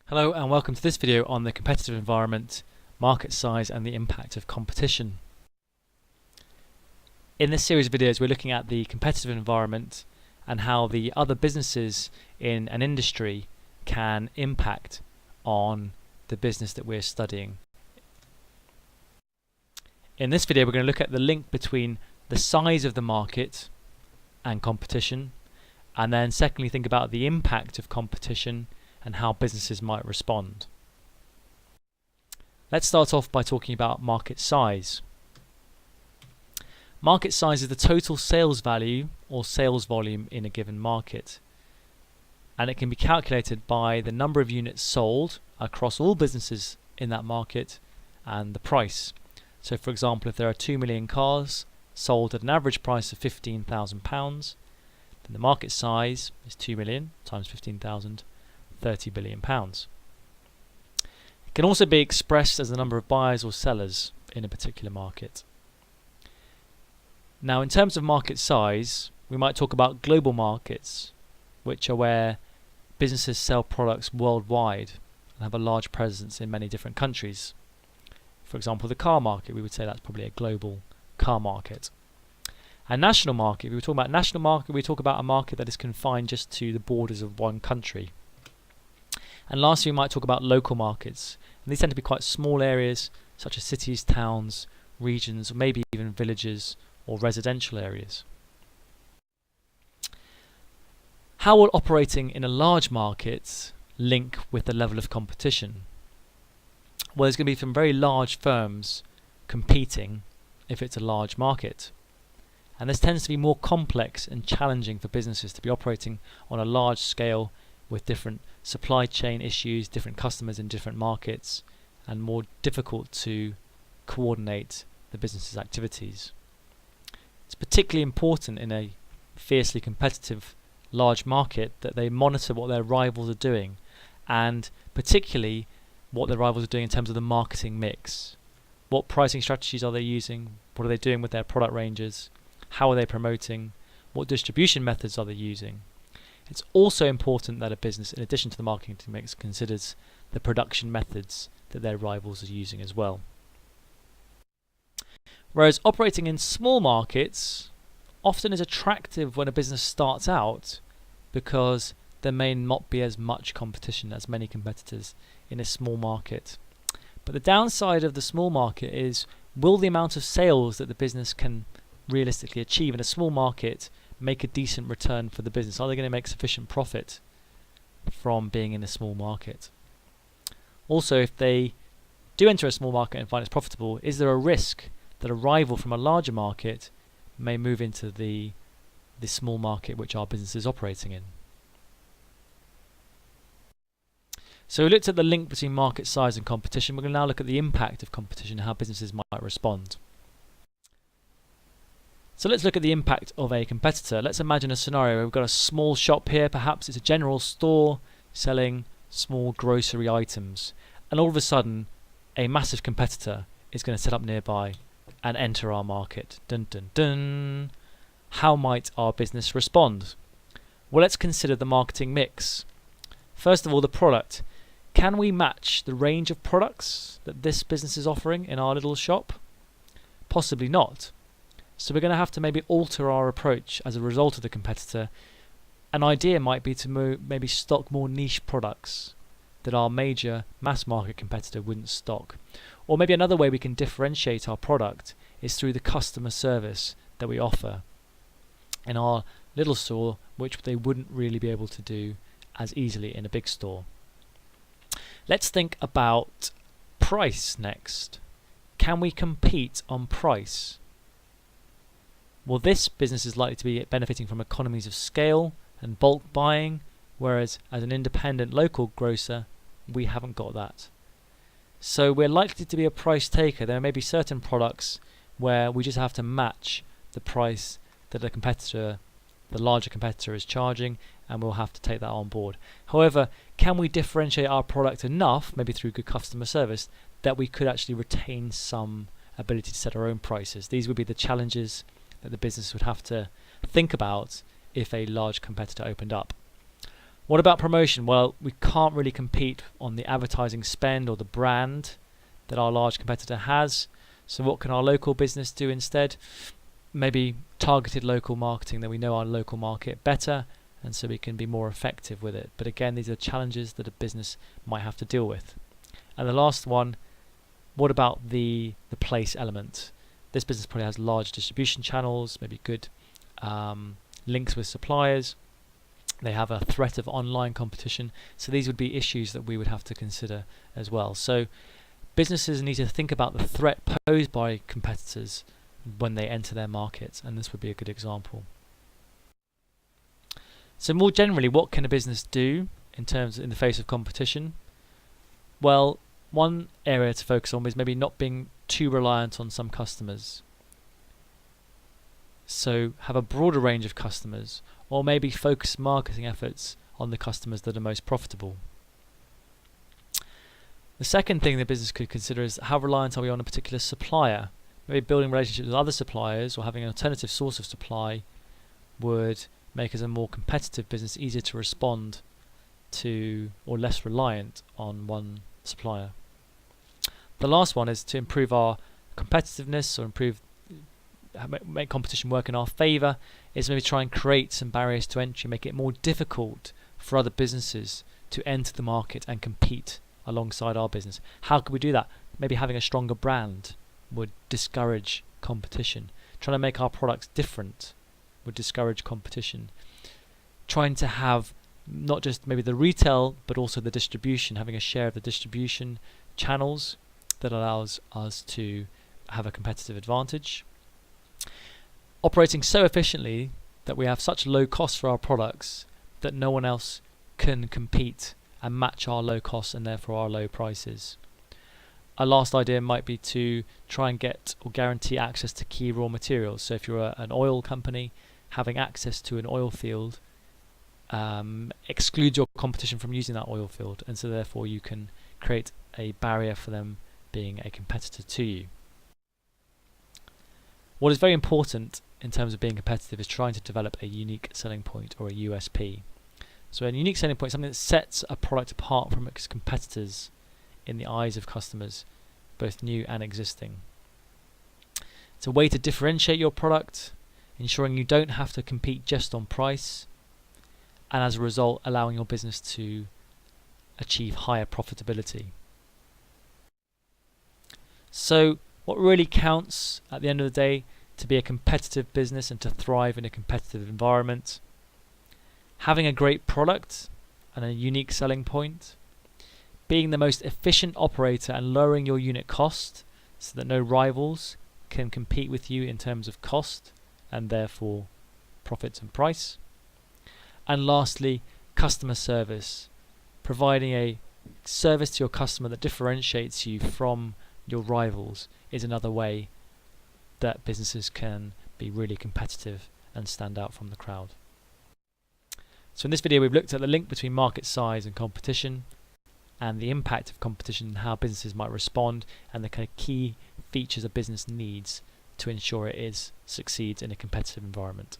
Hello and welcome to this video on the competitive environment, market size and the impact of competition. In this series of videos we're looking at the competitive environment and how the other businesses in an industry can impact on the business that we're studying. In this video we're going to look at the link between the size of the market and competition, and then secondly think about the impact of competition and how businesses might respond. Let's start off by talking about market size. Market size is the total sales value or sales volume in a given market, and it can be calculated by the number of units sold across all businesses in that market and the price. So for example, if there are 2 million cars sold at an average price of £15,000, then the market size is 2 million times 15,000, £30 billion. It can also be expressed as the number of buyers or sellers in a particular market. Now, in terms of market size, we might talk about global markets, which are where businesses sell products worldwide and have a large presence in many different countries. For example, the car market, we would say that's probably a global car market. A national market, if we talk about national market, we talk about a market that is confined just to the borders of one country. And lastly, we might talk about local markets. And these tend to be quite small areas, such as cities, towns, regions, or maybe even villages or residential areas. How will operating in a large market link with the level of competition? Well, there's going to be some very large firms competing if it's a large market. And this tends to be more complex and challenging for businesses to be operating on a large scale with different supply chain issues, different customers in different markets, and more difficult to coordinate the business's activities. It's particularly important in a fiercely competitive large market that they monitor what their rivals are doing, and particularly what their rivals are doing in terms of the marketing mix. What pricing strategies are they using? What are they doing with their product ranges? How are they promoting? What distribution methods are they using? It's also important that a business, in addition to the marketing mix, considers the production methods that their rivals are using as well. Whereas operating in small markets often is attractive when a business starts out because there may not be as much competition, as many competitors in a small market. But the downside of the small market is, will the amount of sales that the business can realistically achieve in a small market make a decent return for the business? Are they going to make sufficient profit from being in a small market? Also, if they do enter a small market and find it's profitable, is there a risk that a rival from a larger market may move into the small market which our business is operating in? So we looked at the link between market size and competition. We're going to now look at the impact of competition and how businesses might respond. So let's look at the impact of a competitor. Let's imagine a scenario where we've got a small shop here. Perhaps it's a general store selling small grocery items, and all of a sudden a massive competitor is going to set up nearby and enter our market. Dun dun dun. How might our business respond? Well, let's consider the marketing mix. First of all, the product. Can we match the range of products that this business is offering in our little shop? Possibly not. So we're going to have to maybe alter our approach as a result of the competitor. An idea might be to maybe stock more niche products that our major mass market competitor wouldn't stock. Or maybe another way we can differentiate our product is through the customer service that we offer in our little store, which they wouldn't really be able to do as easily in a big store. Let's think about price next. Can we compete on price? Well, this business is likely to be benefiting from economies of scale and bulk buying, whereas as an independent local grocer, we haven't got that. So we're likely to be a price taker. There may be certain products where we just have to match the price that the larger competitor is charging, and we'll have to take that on board. However, can we differentiate our product enough, maybe through good customer service, that we could actually retain some ability to set our own prices? These would be the challenges that the business would have to think about if a large competitor opened up. What about promotion? Well, we can't really compete on the advertising spend or the brand that our large competitor has. So what can our local business do instead? Maybe targeted local marketing, that we know our local market better, and so we can be more effective with it. But again, these are challenges that a business might have to deal with. And the last one, what about the place element? This business probably has large distribution channels, maybe good links with suppliers. They have a threat of online competition. So these would be issues that we would have to consider as well. So businesses need to think about the threat posed by competitors when they enter their markets, and this would be a good example. So more generally, what can a business do in the face of competition? Well, one area to focus on is maybe not being too reliant on some customers. So have a broader range of customers, or maybe focus marketing efforts on the customers that are most profitable. The second thing the business could consider is how reliant are we on a particular supplier? Maybe building relationships with other suppliers or having an alternative source of supply would make us a more competitive business, easier to respond to, or less reliant on one supplier. The last one is to improve our competitiveness, or make competition work in our favour, is maybe try and create some barriers to entry, make it more difficult for other businesses to enter the market and compete alongside our business. How could we do that? Maybe having a stronger brand would discourage competition. Trying to make our products different would discourage competition. Trying to have not just maybe the retail, but also the distribution, having a share of the distribution channels that allows us to have a competitive advantage. Operating so efficiently that we have such low costs for our products that no one else can compete and match our low costs and therefore our low prices. A last idea might be to try and get or guarantee access to key raw materials. So if you're an oil company, having access to an oil field excludes your competition from using that oil field, and so therefore you can create a barrier for them being a competitor to you. What is very important in terms of being competitive is trying to develop a unique selling point, or a USP. So a unique selling point is something that sets a product apart from its competitors in the eyes of customers, both new and existing. It's a way to differentiate your product, ensuring you don't have to compete just on price, and as a result allowing your business to achieve higher profitability. So what really counts at the end of the day to be a competitive business and to thrive in a competitive environment? Having a great product and a unique selling point, being the most efficient operator and lowering your unit cost so that no rivals can compete with you in terms of cost and therefore profits and price. And lastly, customer service, providing a service to your customer that differentiates you from your rivals is another way that businesses can be really competitive and stand out from the crowd. So in this video we've looked at the link between market size and competition, and the impact of competition and how businesses might respond, and the kind of key features a business needs to ensure it succeeds in a competitive environment.